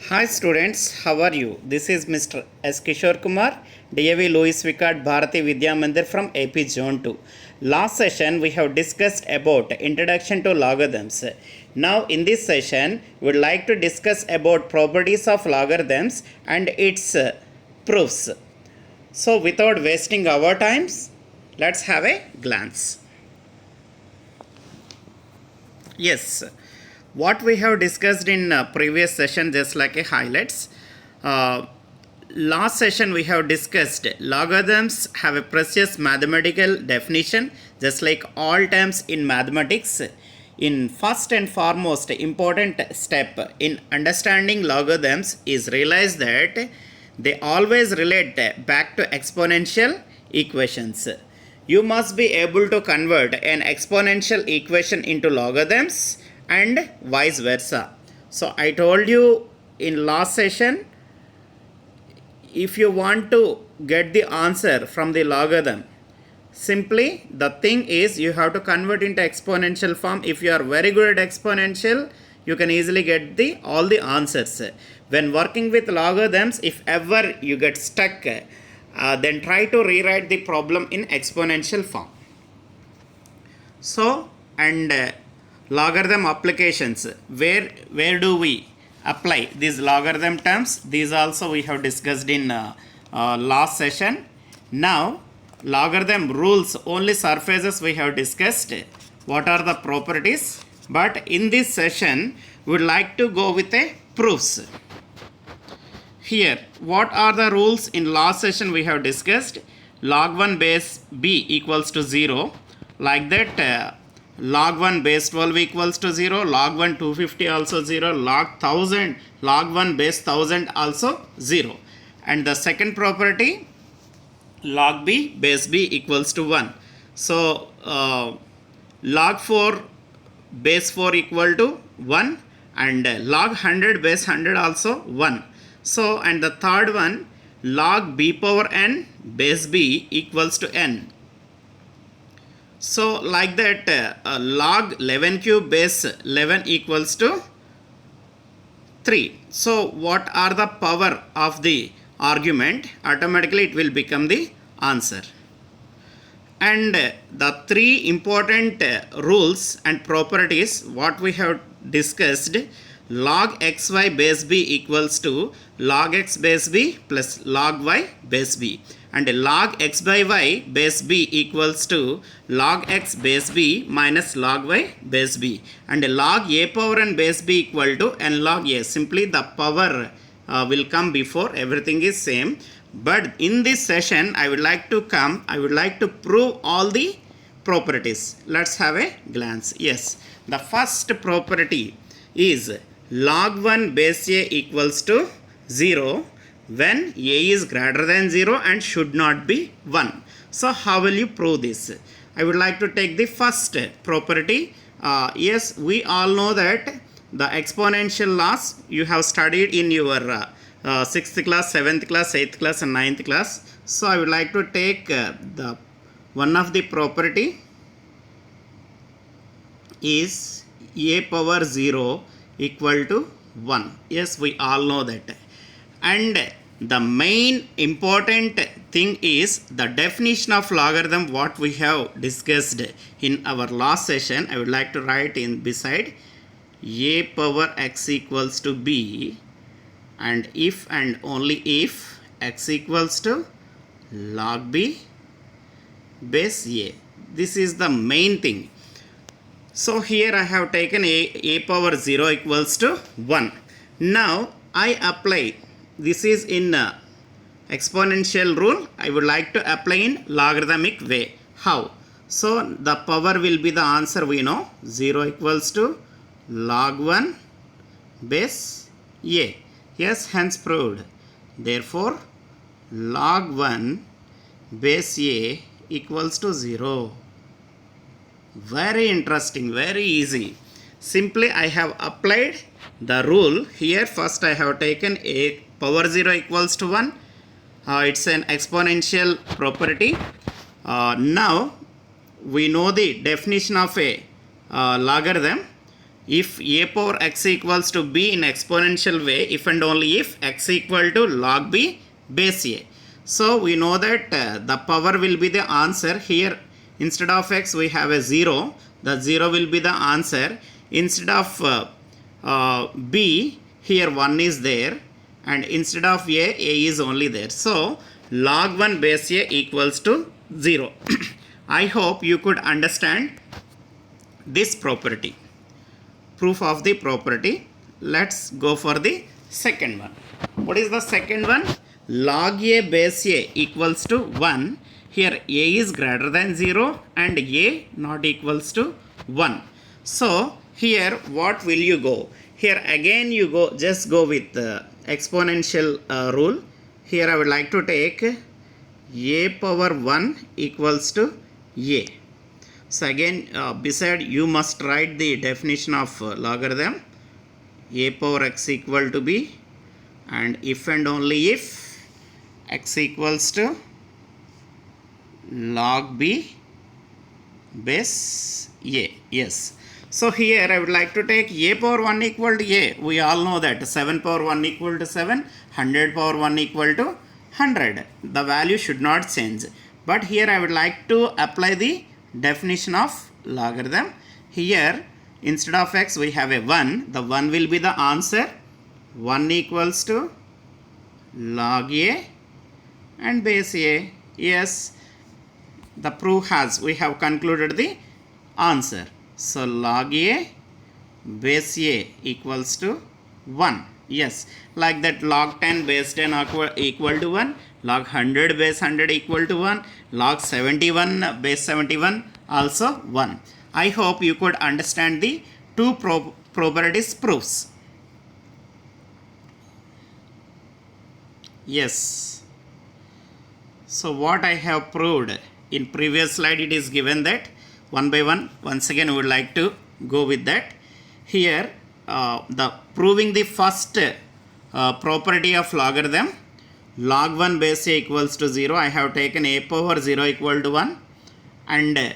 Hi students, how are you? This is Mr. S. Kishore Kumar, DAV Louis Vickard Bharati Vidya Mandir from AP Zone 2. Last session we have discussed about introduction to logarithms. Now in this session we would like to discuss about properties of logarithms and its proofs. So without wasting our times, let's have a glance. Yes, what we have discussed in previous session, just like a highlights. Uh, Last session we have discussed logarithms have a precious mathematical definition, just like all terms in mathematics. In first and foremost important step in understanding logarithms is realize that they always relate back to exponential equations. You must be able to convert an exponential equation into logarithms and vice versa. So I told you in last session, if you want to get the answer from the logarithm, simply the thing is you have to convert into exponential form. If you are very good at exponential, you can easily get all the answers. When working with logarithms, if ever you get stuck, then try to rewrite the problem in exponential form. So, and logarithm applications, where do we apply these logarithm terms? These also we have discussed in last session. Now logarithm rules, only surfaces we have discussed. What are the properties? But in this session we would like to go with a proofs. Here, what are the rules? In last session we have discussed log 1 base b equals to 0. Like that, log 1 base 12 equals to 0, log 1 250 also 0, log 1000, log 1 base 1000 also 0. And the second property, log b base b equals to 1. So, log 4 base 4 equal to 1 and log 100 base 100 also 1. So, and the third one, log b power n base b equals to n. So, like that, log 11 cube base 11 equals to 3. So, what are the power of the argument? Automatically it will become the answer. And the three important rules and properties what we have discussed, log xy base b equals to log x base b plus log y base b, and log x by y base b equals to log x base b minus log y base b, and log a power n base b equal to n log a. Simply the power will come before, everything is same. But in this session I would like to prove all the properties. Let's have a glance. Yes, the first property is log 1 base a equals to 0 when a is greater than 0 and should not be 1. So how will you prove this? I would like to take the first property. Yes, we all know that the exponential laws you have studied in your 6th class, 7th class, 8th class and 9th class. So I would like to take the one of the property is a power 0 equal to 1. Yes, we all know that. And the main important thing is the definition of logarithm what we have discussed in our last session. I would like to write in beside a power x equals to b, and if and only if x equals to log b base a. This is the main thing. So here I have taken a power 0 equals to 1. Now I apply, this is in exponential rule, I would like to apply in logarithmic way. How? So the power will be the answer we know, 0 equals to log 1 base a. Yes, hence proved. Therefore log 1 base a equals to 0. Very interesting, very easy. Simply I have applied the rule here. First I have taken a power 0 equals to 1. It's an exponential property. Now we know the definition of a logarithm. if a power x equals to b in exponential way if and only if x equal to log b base a. So we know that the power will be the answer here. Instead of x we have a 0. The 0 will be the answer. Instead of b, here 1 is there, and instead of a is only there. So log 1 base a equals to 0. I hope you could understand this property. Proof of the property. Let's go for the second one. What is the second one? Log a base a equals to 1. Here a is greater than 0 and a not equals to 1. So here what will you go? Here again you just go with the exponential rule. Here I would like to take a power 1 equals to a. So again beside you must write the definition of logarithm. A power x equal to b, and if and only if x equals to log b base a. Yes. So here I would like to take a power 1 equal to a. We all know that 7 power 1 equal to 7, 100 power 1 equal to 100. The value should not change. But here I would like to apply the definition of logarithm. Here instead of x we have a 1. The 1 will be the answer. 1 equals to log a and base a. Yes, the proof has, we have concluded the answer. So log a base a equals to 1. Yes, like that log 10 base 10 equal to 1, log 100 base 100 equal to 1, log 71 base 71 also 1. I hope you could understand the two properties proofs. Yes. So what I have proved in previous slide, it is given that one by one. Once again we would like to go with that. Here the proving the first property of logarithm, log 1 base a equals to 0. I have taken a power 0 equal to 1, and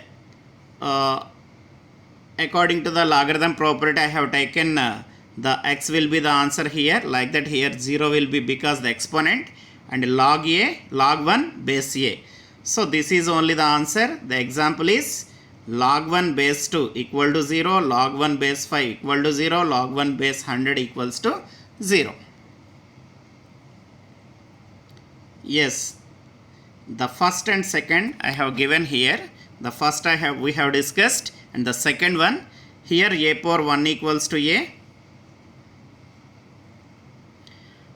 according to the logarithm property I have taken the x will be the answer here, like that here 0 will be because the exponent, and log 1 base a. So this is only the answer. The example is log 1 base 2 equal to 0, log 1 base 5 equal to 0, log 1 base 100 equals to 0. Yes, the first and second I have given here. The first we have discussed, and the second one here a power 1 equals to a,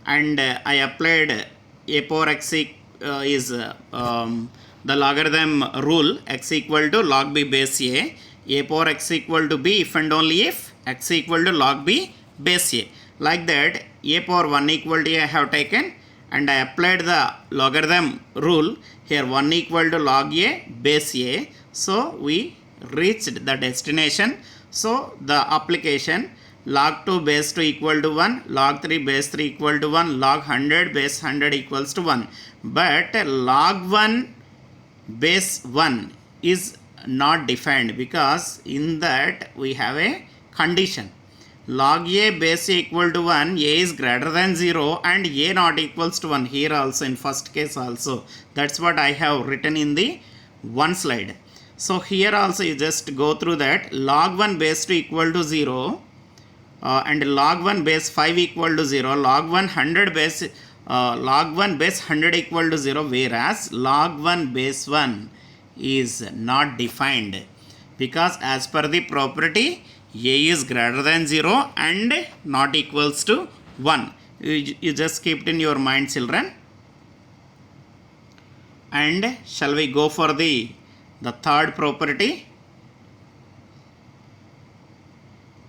and I applied a power x is the logarithm rule, x equal to log b base a power x equal to b if and only if x equal to log b base a. Like that a power 1 equal to a I have taken, and I applied the logarithm rule here, 1 equal to log a base a. So we reached the destination. So the application, log 2 base 2 equal to 1, log 3 base 3 equal to 1, log 100 base 100 equals to 1. But log 1 base 1 is not defined, because in that we have a condition. Log a base a equal to 1, a is greater than 0 and a not equals to 1. Here also in first case also. That's what I have written in the one slide. So here also you just go through that. Log 1 base 2 equal to 0 and log 1 base 5 equal to 0, log 100 base log 1 base 100 equal to 0, whereas log 1 base 1 is not defined, because as per the property a is greater than 0 and not equals to 1. You just keep it in your mind, children. And shall we go for the third property?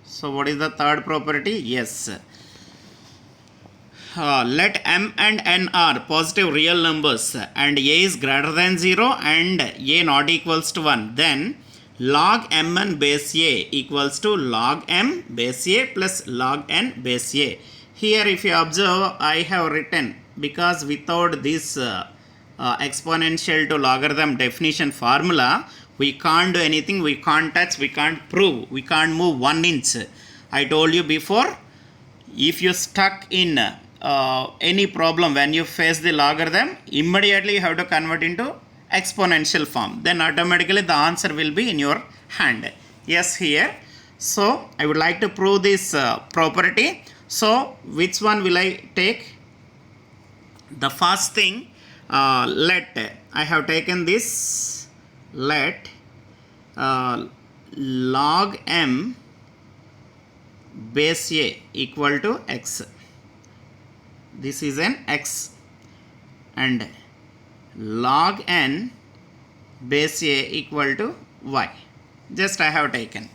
So what is the third property? Yes. Let m and n are positive real numbers and a is greater than 0 and a not equals to 1. Then log mn base a equals to log m base a plus log n base a. Here if you observe, I have written, because without this exponential to logarithm definition formula, we can't do anything, we can't touch, we can't prove, we can't move 1 inch. I told you before, if you stuck in any problem when you face the logarithm, immediately you have to convert into exponential form, then automatically the answer will be in your hand. Yes, here. So I would like to prove this property. So which one will I take? The first thing, let I have taken this, let log m base a equal to x. This is an x, and log n base a equal to y. Just I have taken.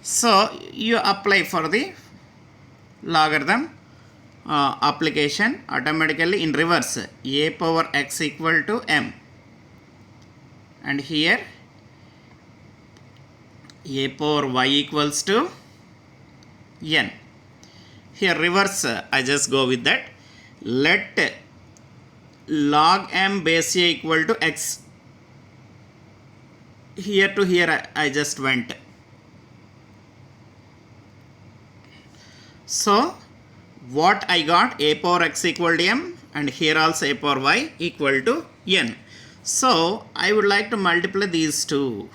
So you apply for the logarithm application, automatically in reverse, a power x equal to m, and here a power y equals to n. Here reverse, I just go with that. Let log m base a equal to x. Here to here I just went. So what I got, a power x equal to m, and here also a power y equal to n. So I would like to multiply these two,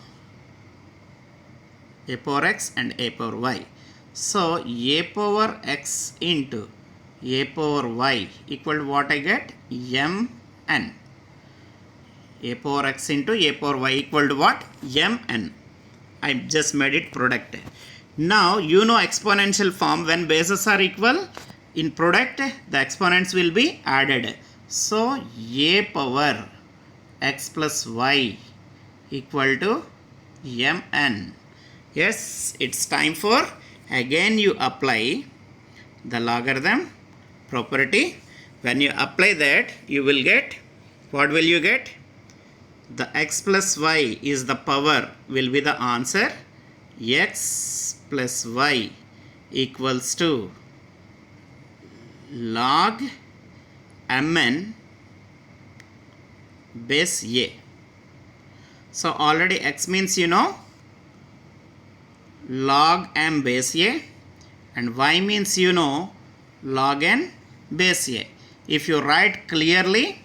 a power x and a power y. So a power x into a power y equal to what I get, mn. A power x into a power y equal to what, mn. I just made it product. Now you know exponential form, when bases are equal, in product the exponents will be added. So a power x plus y equal to mn. Yes, it's time for again you apply the logarithm property. When you apply that, you will get, what will you get? The x plus y is the power, will be the answer. X plus y equals to log mn base a. So already x means you know, log m base a, and y means you know, log n base a. If you write clearly,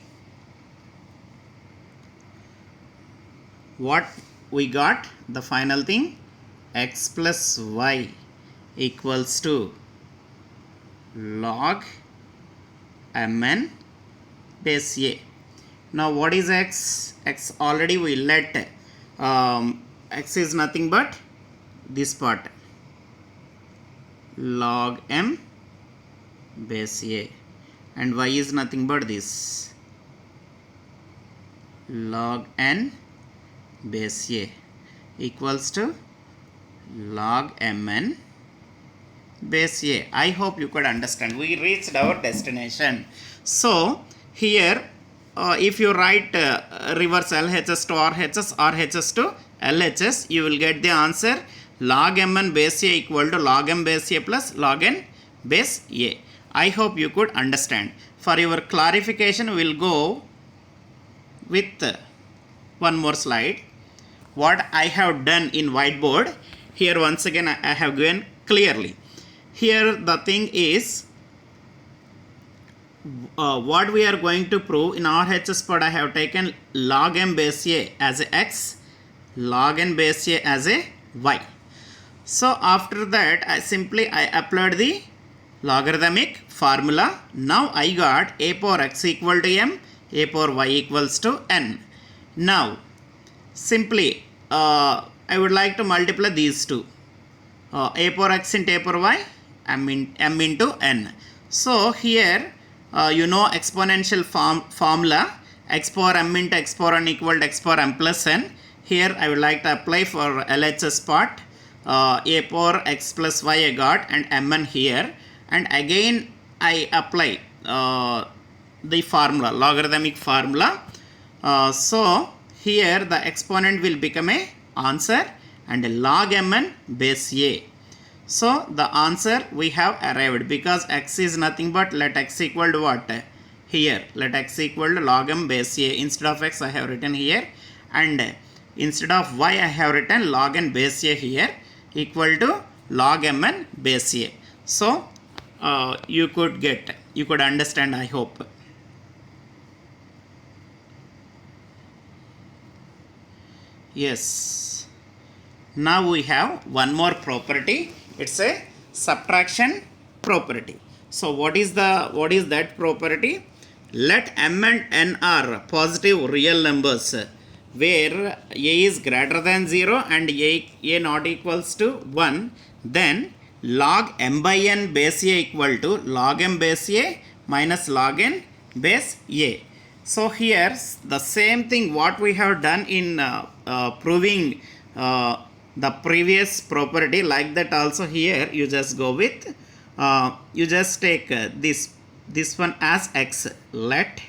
what we got, the final thing, x plus y equals to log mn base a. Now what is x? X already we let x is nothing but this part, log m base a, and y is nothing but this, log n base a equals to log mn base a. I hope you could understand. We reached our destination. So here if you write reverse LHS to RHS, RHS to LHS, you will get the answer log mn base a equal to log m base a plus log n base a. I hope you could understand. For your clarification, we will go with one more slide. What I have done in whiteboard, here once again I have given clearly. Here the thing is, what we are going to prove in RHS part, I have taken log m base a as a x, log n base a as a y. So after that I applied the logarithmic formula. Now I got a power x equal to m, a power y equals to n. Now simply I would like to multiply these two, a power x into a power y, m into n. So here you know exponential formula, x power m into x power n equal to x power m plus n. Here I would like to apply for LHS part, a power x plus y I got, and mn here, and again I apply the formula, logarithmic formula. So here the exponent will become a answer, and log mn base a. So the answer we have arrived, because x is nothing but, let x equal to what? Here let x equal to log m base a. Instead of x I have written here, and instead of y I have written log n base a here, equal to log mn base a. So you could understand, I hope. Yes. Now we have one more property. It's a subtraction property. So what is that property? Let m and n are positive real numbers where a is greater than 0 and a not equals to 1, then log m by n base a equal to log m base a minus log n base a. So here the same thing what we have done in proving the previous property, like that also here you just go with you just take this one as x. Let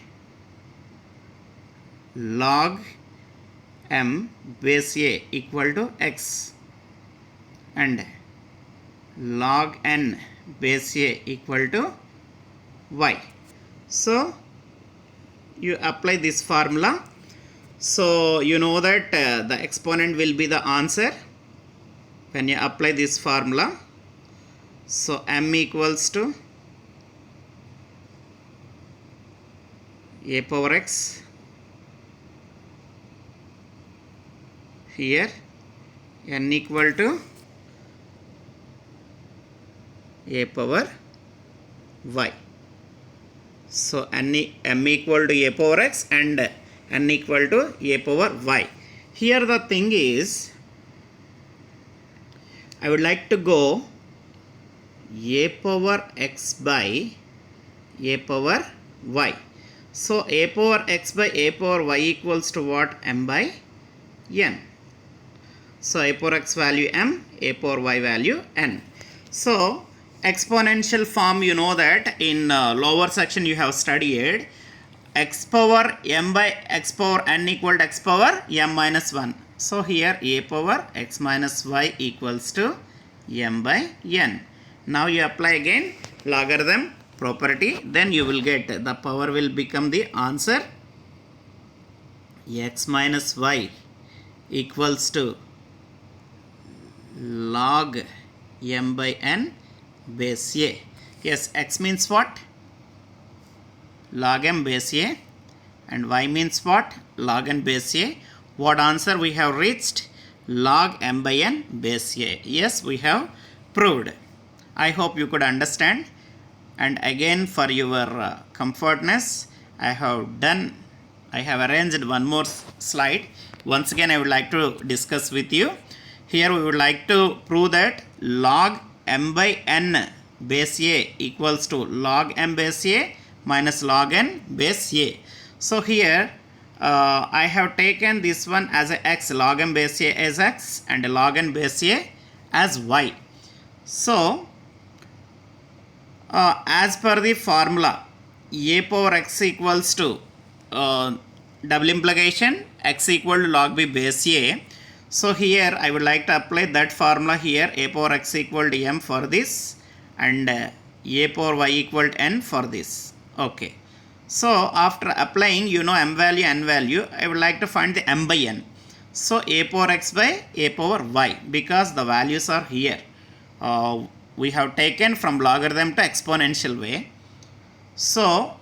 log m base a equal to x and log n base a equal to y. So you apply this formula. So you know that the exponent will be the answer when you apply this formula. So m equals to a power x, here n equal to a power y. So m equal to a power x and n equal to a power y. Here the thing is, I would like to go a power x by a power y. So a power x by a power y equals to what? M by n. So a power x value m, a power y value n. So exponential form, you know that in lower section you have studied x power m by x power n equal to x power m minus 1. So here a power x minus y equals to m by n. Now you apply again logarithm property, then you will get the power will become the answer. X minus y equals to log m by n base a. Yes, x means what? Log m base a, and y means what? Log n base a. What answer we have reached? Log m by n base a. Yes, we have proved. I hope you could understand. And again, for your comfortness, I have arranged one more slide. Once again, I would like to discuss with you. Here we would like to prove that log m by n base a equals to log m base a minus log n base a. So here I have taken this one as a x, log m base a as x and log n base a as y. So as per the formula, a power x equals to double implication x equal to log b base a. So here I would like to apply that formula here, a power x equal to m for this and a power y equal to n for this. Okay. So after applying, you know, m value, n value, I would like to find the m by n. So a power x by a power y, because the values are here. We have taken from logarithm to exponential way. So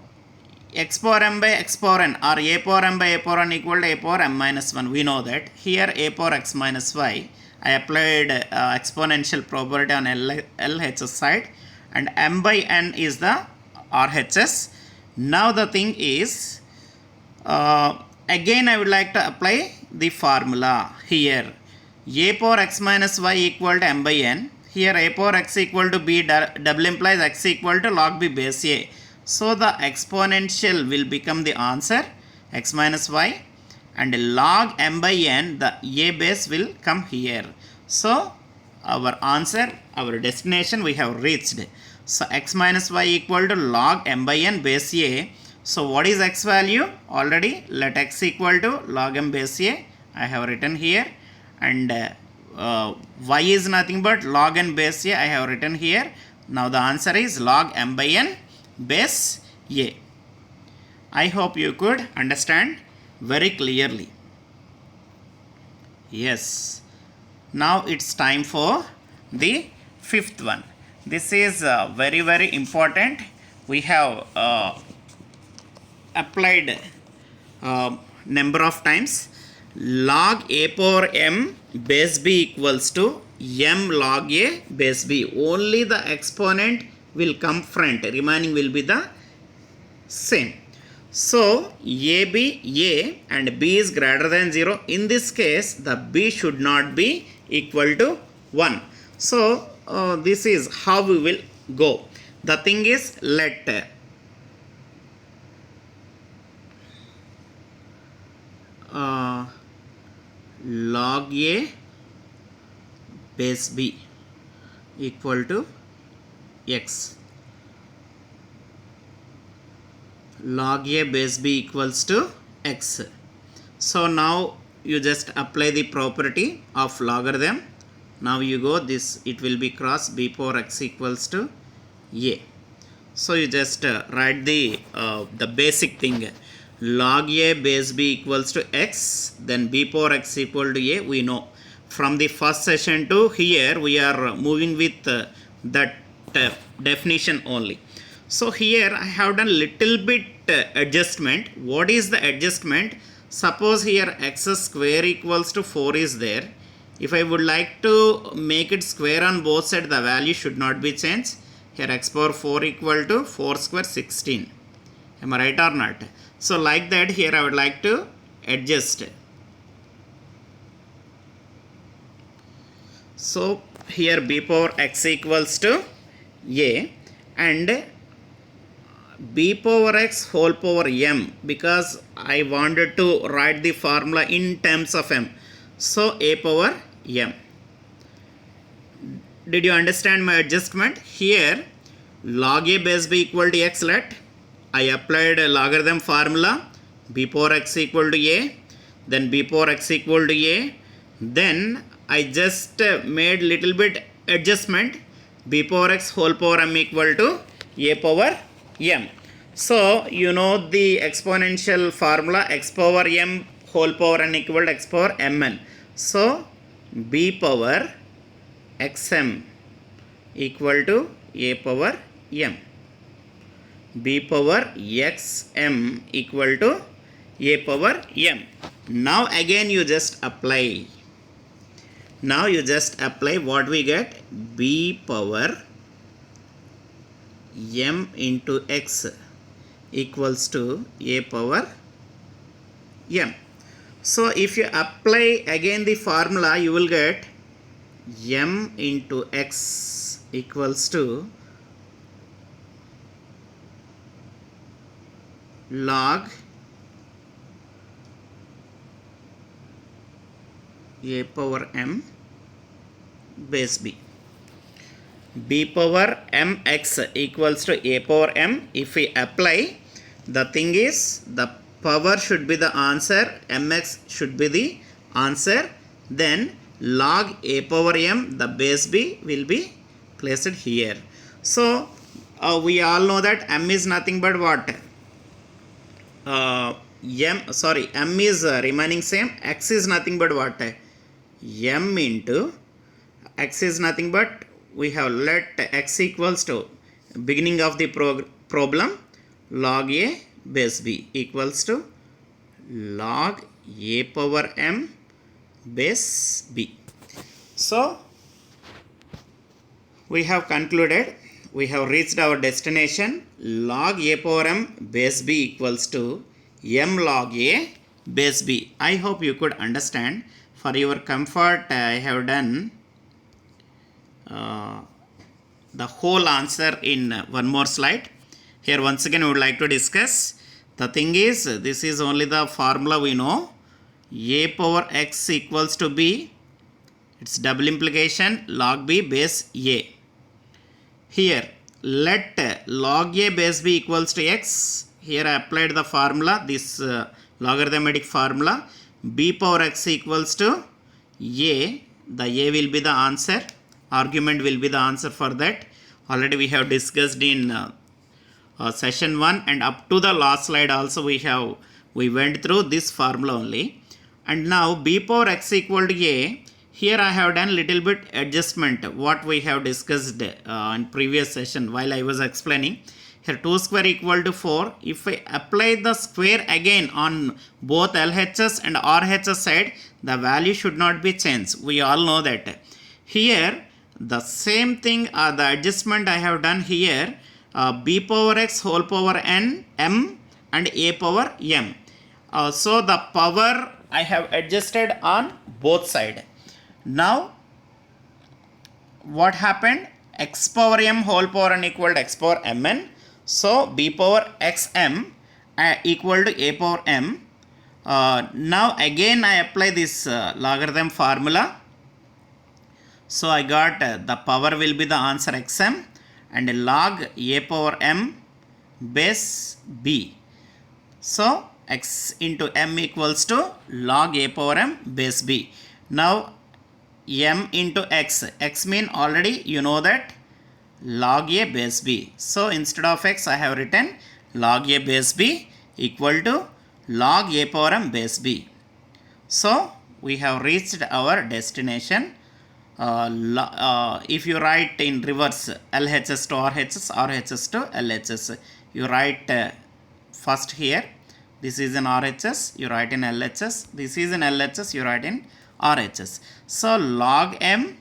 x power m by x power n or a power m by a power n equal to a power m minus 1. We know that. Here a power x minus y, I applied exponential property on LHS side, and m by n is the RHS. Now the thing is, again I would like to apply the formula here. A power x minus y equal to m by n. Here a power x equal to b double implies x equal to log b base a. So the exponential will become the answer, x minus y, and log m by n, the a base will come here. So our answer, our destination we have reached. So x minus y equal to log m by n base a. So what is x value? Already let x equal to log m base a. I have written here, and y is nothing but log n base a. I have written here. Now the answer is log m by n base a. I hope you could understand very clearly. Yes. Now it's time for the fifth one. This is very very important. We have applied number of times. Log a power m base b equals to m log a base b. Only the exponent will come front, remaining will be the same. So AB A and B is greater than 0. In this case, the B should not be equal to 1. So this is how we will go. The thing is, let log A base B equal to x. Log a base b equals to x. So now you just apply the property of logarithm. Now you go this, it will be cross b power x equals to a. So you just write the basic thing. Log a base b equals to x, then b power x equal to a. We know from the first session to here we are moving with that definition only. So here I have done little bit adjustment. What is the adjustment? Suppose here x square equals to 4 is there. If I would like to make it square on both sides, the value should not be changed. Here x power 4 equal to 4 square 16. Am I right or not? So like that, here I would like to adjust. So here b power x equals to a and b power x whole power m, because I wanted to write the formula in terms of m. So a power m. Did you understand my adjustment? Here log a base b equal to x, let I applied a logarithm formula b power x equal to a, then b power x equal to a, then I just made little bit adjustment, b power x whole power m equal to a power m. So you know the exponential formula, x power m whole power n equal to x power mn. So b power xm equal to a power m. b power xm equal to a power m. Now again you just apply. Now you just apply what we get, b power m into x equals to a power m. So if you apply again the formula, you will get m into x equals to log a power m base b. b power mx equals to a power m. If we apply, the thing is, the power should be the answer, mx should be the answer, then log a power m, the base b will be placed here. So we all know that m is nothing but what? M is remaining same, x is nothing but what? M into x is nothing but, we have let x equals to beginning of the problem log a base b equals to log a power m base b. So we have concluded, we have reached our destination. Log a power m base b equals to m log a base b. I hope you could understand. For your comfort, I have done the whole answer in one more slide. Here once again we would like to discuss. The thing is, this is only the formula we know. A power x equals to b. It's double implication, log b base a. Here let log a base b equals to x. Here I applied the formula, this logarithmetic formula. B power x equals to a. The a will be the answer. Argument will be the answer for that. Already we have discussed in session 1 and up to the last slide also we went through this formula only. And now b power x equal to a, Here I have done little bit adjustment what we have discussed in previous session while I was explaining. Here 2 square equal to 4. If I apply the square again on both LHS and RHS side, the value should not be changed. We all know that. Here the same thing, the adjustment I have done here, b power x whole power n m and a power m. So the power I have adjusted on both sides. Now what happened? X power m whole power n equal to x power mn. So b power xm equal to a power m. Now again I apply this logarithm formula. So I got the power will be the answer xm and log a power m base b. So x into m equals to log a power m base b. Now m into x, x mean already you know that log a base b. So instead of x I have written log a base b equal to log a power m base b. So we have reached our destination. If you write in reverse LHS to RHS, RHS to LHS, you write first here, this is in RHS, you write in LHS, this is in LHS, you write in RHS. So log m,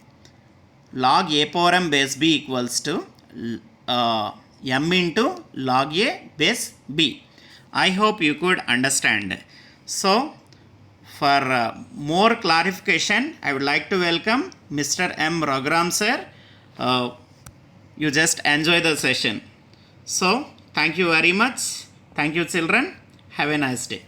log a power m base b equals to m into log a base b. I hope you could understand. So for more clarification, I would like to welcome Mr. M. Raghuram sir. You just enjoy the session. So thank you very much. Thank you children. Have a nice day.